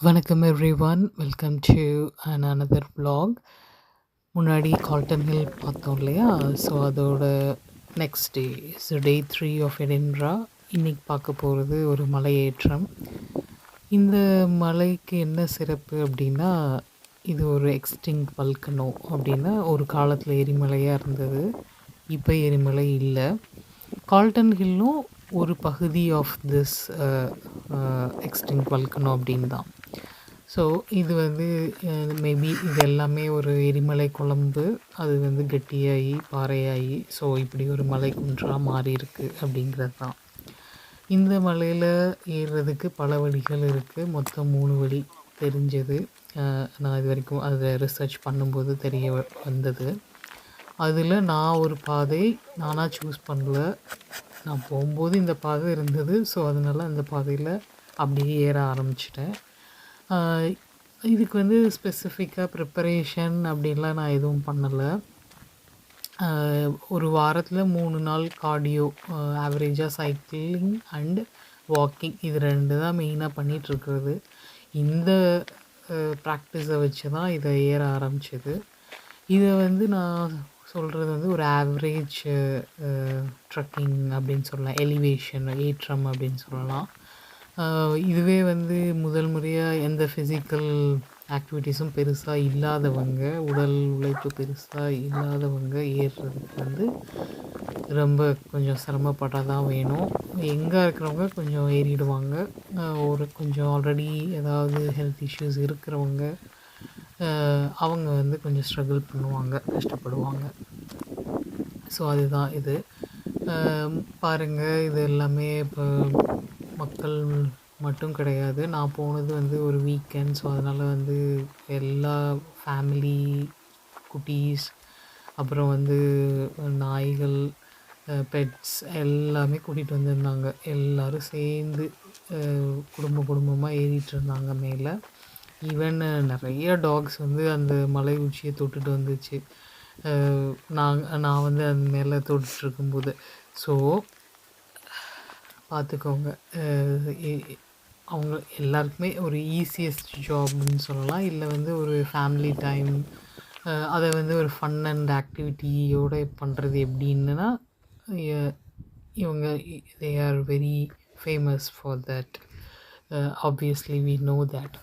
வணக்கம் everyone, welcome to another vlog. முன்னாடி Calton Hill பார்த்தோம் இல்லையா? ஸோ அதோட next day so day 3 of Edinburgh. இன்றைக்கி பார்க்க போகிறது ஒரு மலையேற்றம். இந்த மலைக்கு என்ன சிறப்பு அப்படின்னா, இது ஒரு எக்ஸ்டிங்க்ட் வல்கனோ. அப்படின்னா ஒரு காலத்தில் எரிமலையாக இருந்தது, இப்போ எரிமலை இல்லை. கால்டன் ஹில்லும் ஒரு பகுதி ஆஃப் திஸ் எக்ஸ்டிங்க்ட் வல்கனோ அப்படின்னு தான். ஸோ இது வந்து மேபி இது எல்லாமே ஒரு எரிமலை குழம்பு, அது வந்து கெட்டியாகி பாறையாகி ஸோ இப்படி ஒரு மலை குன்றாக மாறி இருக்குது அப்படிங்கிறது தான். இந்த மலையில் ஏறுறதுக்கு பல வழிகள் இருக்குது. மொத்தம் 3 வழி தெரிஞ்சது. நான் இது வரைக்கும் அதை ரிசர்ச் பண்ணும்போது தெரிய வந்தது. அதில் நான் ஒரு பாதை நானாக சூஸ் பண்ணல. நான் போகும்போது இந்த பாதை இருந்தது. ஸோ அதனால் அந்த பாதையில் அப்படியே ஏற ஆரம்பிச்சிட்டேன். இதுக்கு வந்து ஸ்பெசிஃபிக்காக ப்ரிப்பரேஷன் அப்படின்லாம் நான் எதுவும் பண்ணலை. ஒரு வாரத்தில் 3 நாள் கார்டியோ, ஆவரேஜாக சைக்கிளிங் அண்ட் வாக்கிங், இது 2 தான் மெயினாக பண்ணிகிட்ருக்கிறது. இந்த ப்ராக்டிஸை வச்சு தான் இதை ஏற ஆரம்பிச்சது. இதை வந்து நான் சொல்கிறது வந்து ஒரு ஆவரேஜ் ட்ரக்கிங் அப்படின்னு சொல்லலாம், எலிவேஷன் ஏற்றம் அப்படின்னு சொல்லலாம். இதுவே வந்து முதல் முறையாக எந்த ஃபிசிக்கல் ஆக்டிவிட்டீஸும் பெருசாக இல்லாதவங்க, உடல் உழைப்பு பெருசாக இல்லாதவங்க ஏறுறதுக்கு வந்து ரொம்ப கொஞ்சம் சிரமப்பட்டால் தான் வேணும். எங்கே இருக்கிறவங்க கொஞ்சம் ஏறிடுவாங்க. ஒரு கொஞ்சம் ஆல்ரெடி ஏதாவது ஹெல்த் இஷ்யூஸ் இருக்கிறவங்க அவங்க வந்து கொஞ்சம் ஸ்ட்ரகிள் பண்ணுவாங்க, கஷ்டப்படுவாங்க. ஸோ அதுதான் இது. பாருங்கள், இது எல்லாமே இப்போ மக்கள் மட்டும் கிடையாது. நான் போனது வந்து ஒரு வீக்கெண்ட். ஸோ அதனால் வந்து எல்லா ஃபேமிலி, குட்டீஸ், அப்புறம் வந்து நாய்கள், பெட்ஸ் எல்லாமே கூட்டிகிட்டு வந்திருந்தாங்க. எல்லோரும் சேர்ந்து குடும்பமாக ஏறிட்டுருந்தாங்க மேலே. ஈவன் நிறைய டாக்ஸ் வந்து அந்த மலை உச்சியை தொட்டுட்டு வந்துச்சு நான் வந்து அது மேலே தொட்டுட்ருக்கும்போது. ஸோ பார்த்துக்கோங்க, அவங்க எல்லாருக்குமே ஒரு ஈஸியஸ்ட் ஜாப்னு சொல்லலாம். இல்லை வந்து ஒரு ஃபேமிலி டைம், அதை வந்து ஒரு ஃபன் அண்ட் ஆக்டிவிட்டியோடு பண்ணுறது எப்படின்னா, இவங்க they are very famous for that. Obviously we know that.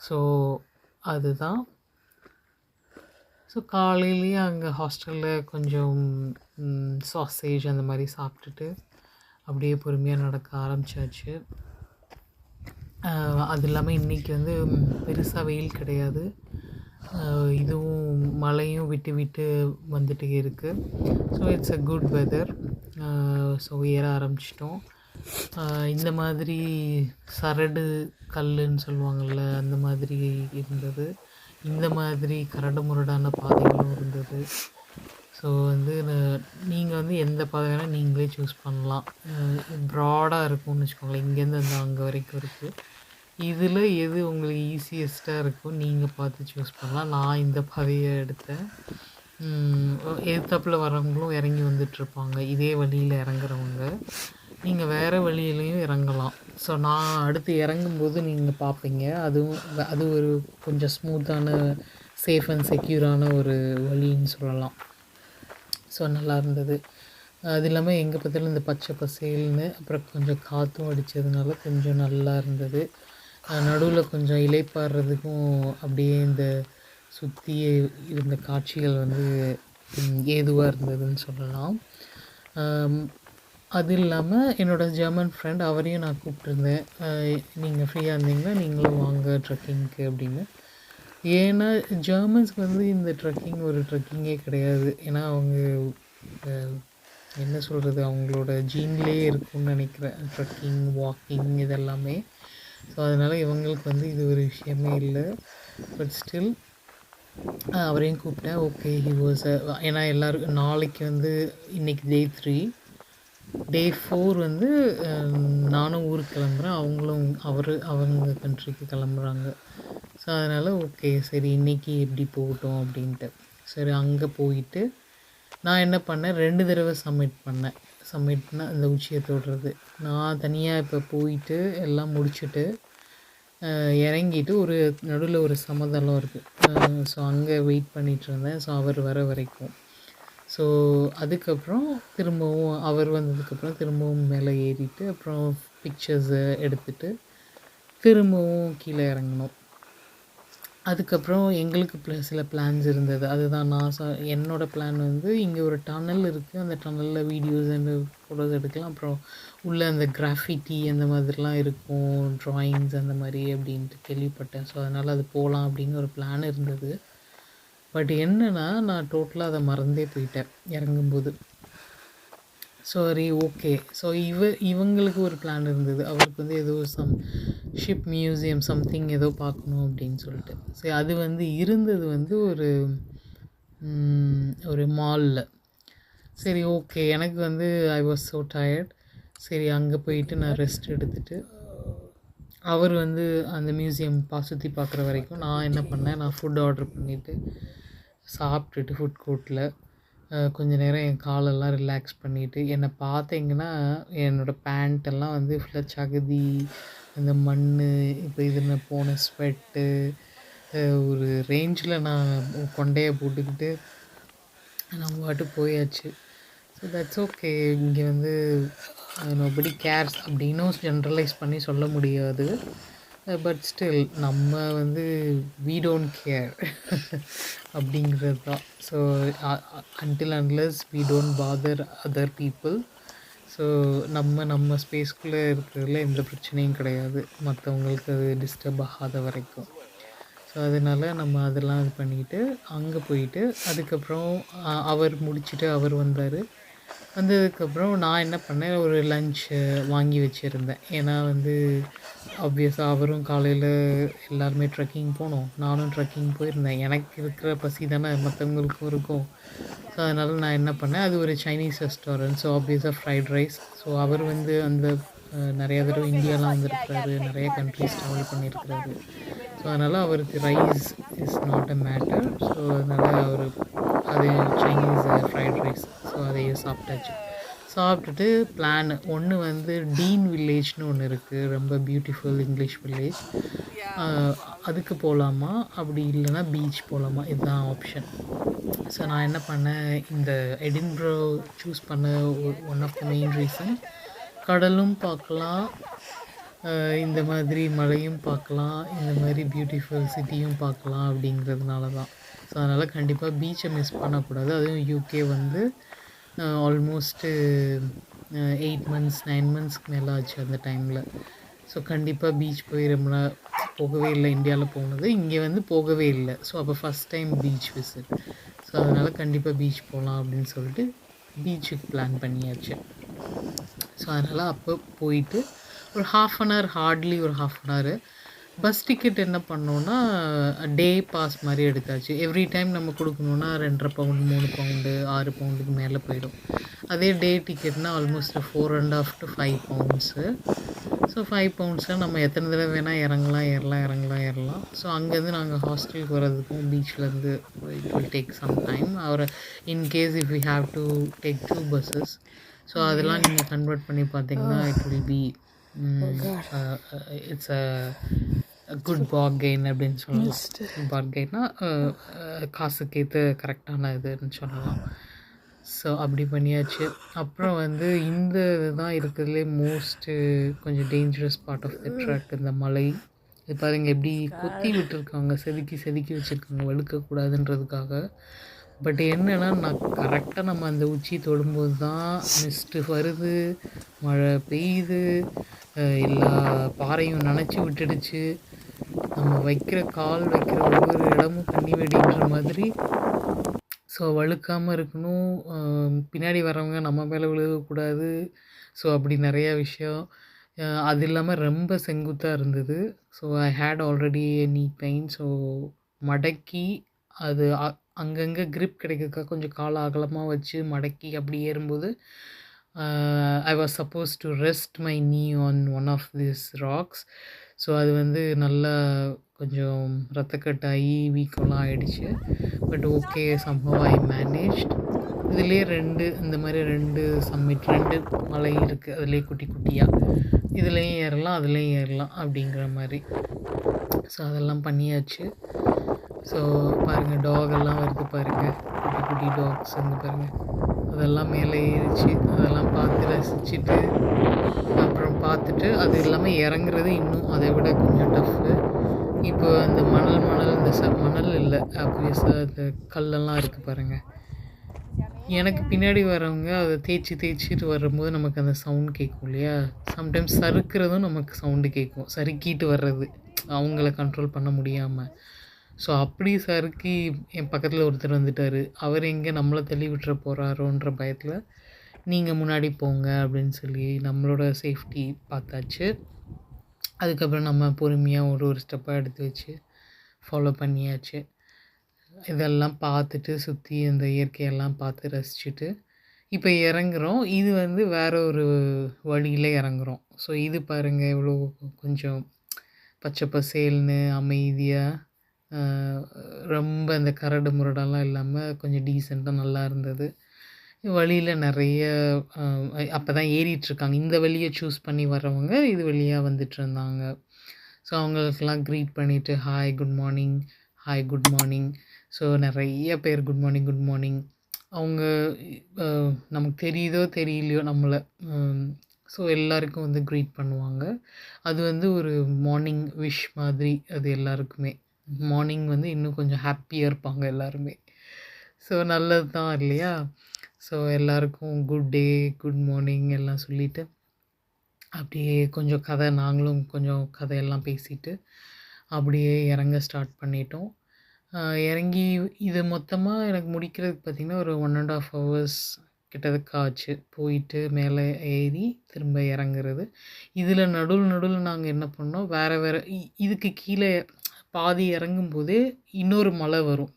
So அதுதான். ஸோ காலையிலேயே அங்கே ஹாஸ்டலில் கொஞ்சம் சாசேஜ் அந்த மாதிரி சாப்பிட்டுட்டு அப்படியே பொறுமையாக நடக்க ஆரம்பித்தாச்சு. அது இல்லாமல் இன்றைக்கி வந்து பெருசாக வெயில் கிடையாது. இதுவும் மழையும் விட்டு விட்டு வந்துட்டே இருக்குது. So it's a good weather. So ஏற ஆரம்பிச்சிட்டோம். இந்த மாதிரி சரடு கல்லுன்னு சொல்லுவாங்கள்ல, அந்த மாதிரி இருந்தது. இந்த மாதிரி கரடு முரடான பாதைகளும் இருந்தது. ஸோ வந்து நீங்கள் வந்து எந்த பாதை வேணால் நீங்களே சூஸ் பண்ணலாம். ப்ராடாக இருக்கும்னு வச்சுக்கோங்களேன், இங்கேருந்து அந்த அங்கே வரைக்கும் இருக்குது. இதில் எது உங்களுக்கு ஈஸியஸ்ட்டாக இருக்கும் நீங்கள் பார்த்து சூஸ் பண்ணலாம். நான் இந்த பாதையை எடுத்தேன். எதிர்த்தாப்பில் வரவங்களும் இறங்கி வந்துட்டுருப்பாங்க, இதே வழியில் இறங்குறவங்க. நீங்கள் வேறு வழியிலையும் இறங்கலாம். ஸோ நான் அடுத்து இறங்கும்போது நீங்கள் பார்ப்பீங்க. அது ஒரு கொஞ்சம் ஸ்மூத்தான, சேஃப் அண்ட் செக்யூரான ஒரு வழின்னு சொல்லலாம். ஸோ நல்லா இருந்தது. அது இல்லாமல் எங்கே பார்த்தாலும் இந்த பச்சை பசேல்னு, அப்புறம் கொஞ்சம் காற்றும் அடித்ததுனால கொஞ்சம் நல்லா இருந்தது. நடுவில் கொஞ்சம் இளைப்பாடுறதுக்கும் அப்படியே இந்த சுற்றி இருந்த காட்சிகள் வந்து ஏதுவாக இருந்ததுன்னு சொல்லலாம். அது இல்லாமல் என்னோடய ஜெர்மன் ஃப்ரெண்ட், அவரையும் நான் கூப்பிட்ருந்தேன். நீங்கள் ஃப்ரீயாக இருந்தீங்கன்னா நீங்களும் வாங்க ட்ரெக்கிங்க்கு அப்படின்னு. ஏன்னா ஜெர்மன்ஸ்க்கு வந்து இந்த ட்ரெக்கிங் ஒரு ட்ரெக்கிங்கே கிடையாது. ஏன்னா அவங்க என்ன சொல்கிறது, அவங்களோட ஜீன்லேயே இருக்கும்னு நினைக்கிறேன் ட்ரெக்கிங், வாக்கிங் இதெல்லாமே. ஸோ அதனால் இவங்களுக்கு வந்து இது ஒரு விஷயமே இல்லை. பட் ஸ்டில் அவரையும் கூப்பிட்டேன். ஓகே, ஹி வாஸ் ஏன்னா எல்லோரும் நாளைக்கு வந்து இன்றைக்கி டே 3, டே 4 வந்து நானும் ஊருக்கு கிளம்புறேன், அவங்களும் அவங்க கண்ட்ரிக்கு கிளம்புறாங்க. ஸோ அதனால் ஓகே, சரி இன்றைக்கி எப்படி போகட்டும் அப்படின்ட்டு. சரி அங்கே போயிட்டு நான் என்ன பண்ணேன், 2 தடவை சப்மிட் பண்ணேன். சப்மிட்னா அந்த உச்சியை தொடுறது. நான் தனியாக இப்போ போயிட்டு எல்லாம் முடிச்சுட்டு இறங்கிட்டு ஒரு நடுவில் ஒரு சமதளம் இருக்குது. ஸோ அங்கே வெயிட் பண்ணிகிட்ருந்தேன். ஸோ அவர் வர வரைக்கும். ஸோ அதுக்கப்புறம் திரும்பவும் அவர் வந்ததுக்கப்புறம் திரும்பவும் மேலே ஏறிட்டு அப்புறம் பிக்சர்ஸை எடுத்துகிட்டு திரும்பவும் கீழே இறங்கணும். அதுக்கப்புறம் எங்களுக்கு சில பிளான்ஸ் இருந்தது. அதுதான் நான் என்னோடய பிளான் வந்து இங்கே ஒரு டனல் இருக்குது. அந்த டனலில் வீடியோஸ் அண்ட் ஃபோட்டோஸ் எடுக்கலாம். அப்புறம் உள்ளே அந்த கிராஃபிட்டி அந்த மாதிரிலாம் இருக்கும், ட்ராயிங்ஸ் அந்த மாதிரி அப்படின்ட்டு கேள்விப்பட்டேன். ஸோ அதனால் அது போகலாம் அப்படின்னு ஒரு பிளான் இருந்தது. பட் என்னென்னா நான் டோட்டலாக அதை மறந்தே போயிட்டேன் இறங்கும்போது. சரி, ஓகே. ஸோ இவங்களுக்கு ஒரு பிளான் இருந்தது. அவருக்கு வந்து ஏதோ ஷிப் மியூசியம் சம்திங் ஏதோ பார்க்கணும் அப்படின்னு சொல்லிட்டு. சரி, அது வந்து இருந்தது வந்து ஒரு மாலில். சரி, ஓகே. எனக்கு வந்து ஐ வாஸ் ஸோ டயர்ட். சரி, அங்கே போயிட்டு நான் ரெஸ்ட் எடுத்துகிட்டு அவர் வந்து அந்த மியூசியம் சுற்றி பார்க்குற வரைக்கும் நான் என்ன பண்ணேன், நான் ஃபுட் ஆர்டர் பண்ணிவிட்டு சாப்பிட்டுட்டு ஃபுட் கோர்ட்டில் கொஞ்ச நேரம் என் காலெல்லாம் ரிலாக்ஸ் பண்ணிவிட்டு என்னை பார்த்தீங்கன்னா என்னோடய பேண்ட்டெல்லாம் வந்து ஃபுல்லாக சகதி, அந்த மண், இப்போ இதில் போன ஸ்வெட்டு, ஒரு ரேஞ்சில் நான் கொண்டையை போட்டுக்கிட்டு நம்ம பாட்டு போயாச்சு. So that's okay. இங்கே வந்து நோபடி கேர்ஸ் அப்படின்னும் ஜென்ரலைஸ் பண்ணி சொல்ல முடியாது. பட் ஸ்டில் நம்ம வந்து வி டோன்ட் கேர் அப்படிங்கிறது தான். So until unless we don't bother other people. So நம்ம ஸ்பேஸ்குள்ளே இருக்கிறதுல எந்த பிரச்சனையும் கிடையாது, மற்றவங்களுக்கு அது டிஸ்டர்ப் ஆகாத வரைக்கும். ஸோ அதனால் நம்ம அதெல்லாம் இது பண்ணிவிட்டு அங்கே போயிட்டு அதுக்கப்புறம் அவர் முடிச்சுட்டு அவர் வந்தார். வந்ததுக்கப்புறம் நான் என்ன பண்ணேன், ஒரு லன்ச்சு வாங்கி வச்சுருந்தேன். ஏன்னா வந்து ஆப்வியஸாக அவரும் காலையில் எல்லாருமே ட்ரெக்கிங் போனோம், நானும் ட்ரெக்கிங் போயிருந்தேன். எனக்கு இருக்கிற பசி தானே மற்றவங்களுக்கும் இருக்கும். ஸோ அதனால் நான் என்ன பண்ணேன், அது ஒரு சைனீஸ் ரெஸ்டாரண்ட். ஸோ ஆப்வியஸாக ஃப்ரைட் ரைஸ். ஸோ அவர் வந்து அந்த நிறையா தடவை இந்தியாலாம் வந்திருக்கிறாரு, நிறைய கண்ட்ரிஸ் ட்ராவல் பண்ணியிருக்கிறாரு. ஸோ அதனால் அவருக்கு rice is not a matter. So அதனால் அவர் அது சைனீஸ் ஃப்ரைட் ரைஸ், ஸோ அதையே சாப்பிட்டாச்சு. சாப்பிட்டுட்டு பிளான் ஒன்று வந்து டீன் வில்லேஜ்னு ஒன்று இருக்குது, ரொம்ப பியூட்டிஃபுல் இங்கிலீஷ் வில்லேஜ். அதுக்கு போகலாமா, அப்படி இல்லைன்னா பீச் போகலாமா, இதுதான் ஆப்ஷன். ஸோ நான் என்ன பண்ணேன், இந்த எடின்ப்ரோ சூஸ் பண்ண one of the main reason, கடலும் பார்க்கலாம், இந்த மாதிரி மழையும் பார்க்கலாம், இந்த மாதிரி பியூட்டிஃபுல் சிட்டியும் பார்க்கலாம் அப்படிங்கிறதுனால தான். ஸோ அதனால் கண்டிப்பாக பீச்சை மிஸ் பண்ணக்கூடாது. அதுவும் யூகே வந்து ஆல்மோஸ்ட்டு 8 months 9 monthsக்கு மேலே ஆச்சு அந்த டைமில். ஸோ கண்டிப்பாக பீச் போய் ரொம்ப போகவே இல்லை. இந்தியாவில் போனது, இங்கே வந்து போகவே இல்லை. ஸோ அப்போ first time beach visit. So அதனால் கண்டிப்பாக பீச் போகலாம் அப்படின்னு சொல்லிட்டு பீச்சுக்கு பிளான் பண்ணியாச்சு. ஸோ அதனால் அப்போ போயிட்டு ஒரு ஹார்ட்லி ஒரு ½ அன் ஹவர். பஸ் டிக்கெட் என்ன பண்ணோன்னா டே பாஸ் மாதிரி எடுத்தாச்சு. எவ்ரி டைம் நம்ம கொடுக்கணுன்னா 2.5 பவுண்டு 3 பவுண்டு 6 பவுண்டுக்கு மேலே போயிடும். அதே டே டிக்கெட்னால் ஆல்மோஸ்ட் 4.5 to 5 பவுண்ட்ஸு. ஸோ 5 பவுண்ட்ஸில் நம்ம எத்தனை தடவை வேணால் ஏறலாம். ஸோ அங்கேருந்து நாங்கள் ஹாஸ்டலுக்கு வர்றதுக்கும் பீச்லேருந்து it will take some time. அவர் in case if we have to take 2 buses. So அதெல்லாம் நீங்கள் கன்வெர்ட் பண்ணி பார்த்தீங்கன்னா it will be it's a good bargain அப்படின்னு சொல்லலாம். பார்கெயின்னா காசுக்கேற்ற கரெக்டான இதுன்னு சொல்லலாம். ஸோ அப்படி பண்ணியாச்சு. அப்புறம் வந்து இந்த இதுதான் இருக்கிறதுலே மோஸ்ட்டு கொஞ்சம் dangerous part of the trek, இந்த மலை. இது பாருங்கள் எப்படி கொத்தி விட்டுருக்காங்க, செதுக்கி வச்சுருக்காங்க வழுக்கக்கூடாதுன்றதுக்காக. பட் என்னென்னா நான் கரெக்டாக நம்ம அந்த உச்சி தொடும்போது தான் மிஸ்ட்டு வருது, மழை பெய்யுது, எல்லா பாறையும் நனைச்சி விட்டுடுச்சு. நம்ம கால் வைக்கிற ஒவ்வொரு இடமும் கண்ணி வெடின்ற மாதிரி. ஸோ வழுக்காமல் இருக்கணும், பின்னாடி வரவங்க நம்ம மேலே விழுகக்கூடாது. ஸோ அப்படி நிறையா விஷயம். அது இல்லாமல் ரொம்ப செங்குத்தாக இருந்தது. ஸோ ஐ ஹேட் ஆல்ரெடி நீ பெயின். ஸோ மடக்கி அது அங்கங்கே க்ரிப் கிடைக்கிறதுக்காக கொஞ்சம் காலை அகலமாக வச்சு மடக்கி அப்படி ஏறும்போது I was suppose to rest my knee on one of this rocks. So அது வந்து நல்லா கொஞ்சம் ரத்தக்கட்டாகி வீக்கம்லாம் ஆயிடுச்சு. But okay, somehow I managed. இதுலேயே 2 இந்த மாதிரி 2 சம்மிட் 2 மலை இருக்குது. அதுலேயே குட்டி குட்டியாக இதுலேயும் ஏறலாம், அதுலேயும் ஏறலாம் அப்படிங்கிற மாதிரி. ஸோ அதெல்லாம் பண்ணியாச்சு. ஸோ பாருங்கள், டாகெல்லாம் வருது பாருங்கள், குட்டி குட்டி டாக்ஸ் வந்து பாருங்கள், அதெல்லாம் மேலே ஏறிச்சு. அதெல்லாம் பார்த்து ரசிச்சுட்டு அப்புறம் பார்த்துட்டு, அது இல்லாமல் இறங்குறது இன்னும் அதை விட கொஞ்சம் டஃப்பு. இப்போ அந்த மணல் இந்த மணல் இல்லை, ஆப்வியஸாக அந்த கல்லெல்லாம் இருக்குது பாருங்கள். எனக்கு பின்னாடி வரவங்க அதை தேய்ச்சிட்டு வரும்போது நமக்கு அந்த சவுண்ட் கேட்கும் இல்லையா? சம்டைம்ஸ் சறுக்கிறதும் நமக்கு சவுண்டு கேட்கும், சறுக்கிட்டு வர்றது அவங்கள கண்ட்ரோல் பண்ண முடியாமல். ஸோ அப்படி சறுக்கி என் பக்கத்தில் ஒருத்தர் வந்துட்டார். அவர் எங்கே நம்மளை தள்ளி விட்டுற போகிறாரோன்ற பயத்தில் நீங்கள் முன்னாடி போங்க அப்படின்னு சொல்லி நம்மளோட சேஃப்டி பார்த்தாச்சு. அதுக்கப்புறம் நம்ம பொறுமையாக ஒரு ஸ்டெப்பாக எடுத்து வச்சு ஃபாலோ பண்ணியாச்சு. இதெல்லாம் பார்த்துட்டு சுற்றி அந்த இயற்கையெல்லாம் பார்த்து ரசிச்சுட்டு இப்போ இறங்குறோம். இது வந்து வேற ஒரு வழியில் இறங்குறோம். ஸோ இது பாருங்கள், எவ்வளோ கொஞ்சம் பச்சை பசேல்னு அமைதியாக, ரொம்ப அந்த கரடு முரடெல்லாம் இல்லாமல் கொஞ்சம் டீசெண்டாக நல்லா இருந்தது. வழியில் நிறைய அப்போ தான் ஏறிட்டுருக்காங்க. இந்த வழியை சூஸ் பண்ணி வர்றவங்க இது வழியாக வந்துட்டுருந்தாங்க. ஸோ அவங்களுக்கெல்லாம் க்ரீட் பண்ணிவிட்டு hi good morning, hi good morning. So நிறைய பேர் குட் மார்னிங் குட் மார்னிங். அவங்க நமக்கு தெரியுதோ தெரியலையோ நம்மளை, ஸோ எல்லாருக்கும் வந்து க்ரீட் பண்ணுவாங்க. அது வந்து ஒரு மார்னிங் விஷ் மாதிரி. அது எல்லாருக்குமே மார்னிங் வந்து இன்னும் கொஞ்சம் ஹாப்பியாக இருப்பாங்க எல்லாருமே. ஸோ நல்லது தான் இல்லையா? ஸோ எல்லாருக்கும் குட் டே, குட் மார்னிங் எல்லாம் சொல்லிவிட்டு அப்படியே கொஞ்சம் நாங்களும் கொஞ்சம் கதையெல்லாம் பேசிட்டு அப்படியே இறங்க ஸ்டார்ட் பண்ணிட்டோம். இறங்கி இது மொத்தமாக எனக்கு முடிக்கிறதுக்கு பார்த்திங்கன்னா ஒரு 1.5 hours கிட்டத்தட்ட ஆச்சு. போயிட்டு மேலே ஏறி திரும்ப இறங்குறது. இதில் நடுவில் நாங்கள் என்ன பண்ணோம், வேறு இதுக்கு கீழே பாதி இறங்கும்போதே இன்னொரு மலை வரும்.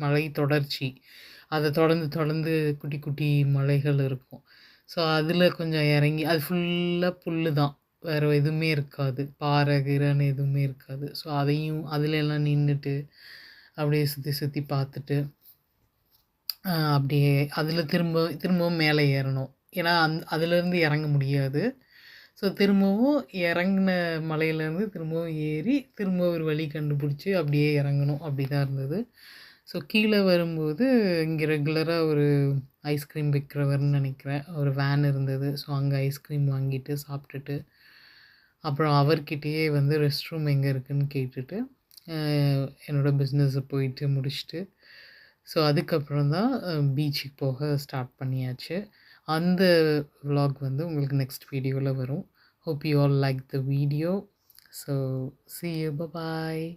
மலை தொடர்ச்சி. அதை தொடர்ந்து குட்டி குட்டி மலைகள் இருக்கும். ஸோ அதில் கொஞ்சம் இறங்கி அது ஃபுல்லாக புல் தான், வேறு எதுவுமே இருக்காது, பாறை கீரைன்னு எதுவுமே இருக்காது. ஸோ அதிலெல்லாம் நின்றுட்டு அப்படியே சுற்றி பார்த்துட்டு அப்படியே அதில் திரும்பவும் மேலே ஏறணும். ஏன்னா அதுலேருந்து இறங்க முடியாது. ஸோ திரும்பவும் இறங்கின மலையிலேருந்து திரும்பவும் ஏறி திரும்ப ஒரு வழி கண்டுபிடிச்சி அப்படியே இறங்கணும். அப்படி தான் இருந்தது. ஸோ கீழே வரும்போது இங்கே ரெகுலராக ஒரு ஐஸ்கிரீம் விற்கிறவர்னு நினைக்கிறேன், ஒரு வேன் இருந்தது. ஸோ அங்கே ஐஸ்கிரீம் வாங்கிட்டு சாப்பிட்டுட்டு அப்புறம் அவர்கிட்டயே வந்து ரெஸ்ட் ரூம் எங்கே இருக்குதுன்னு கேட்டுட்டு என்னோடய பிஸ்னஸை போயிட்டு முடிச்சுட்டு ஸோ அதுக்கப்புறம் தான் பீச்சுக்கு போக ஸ்டார்ட் பண்ணியாச்சு. அந்த vlog வந்து உங்களுக்கு நெக்ஸ்ட் வீடியோவில் வரும். Hope you all like the video. So see you. Bye bye.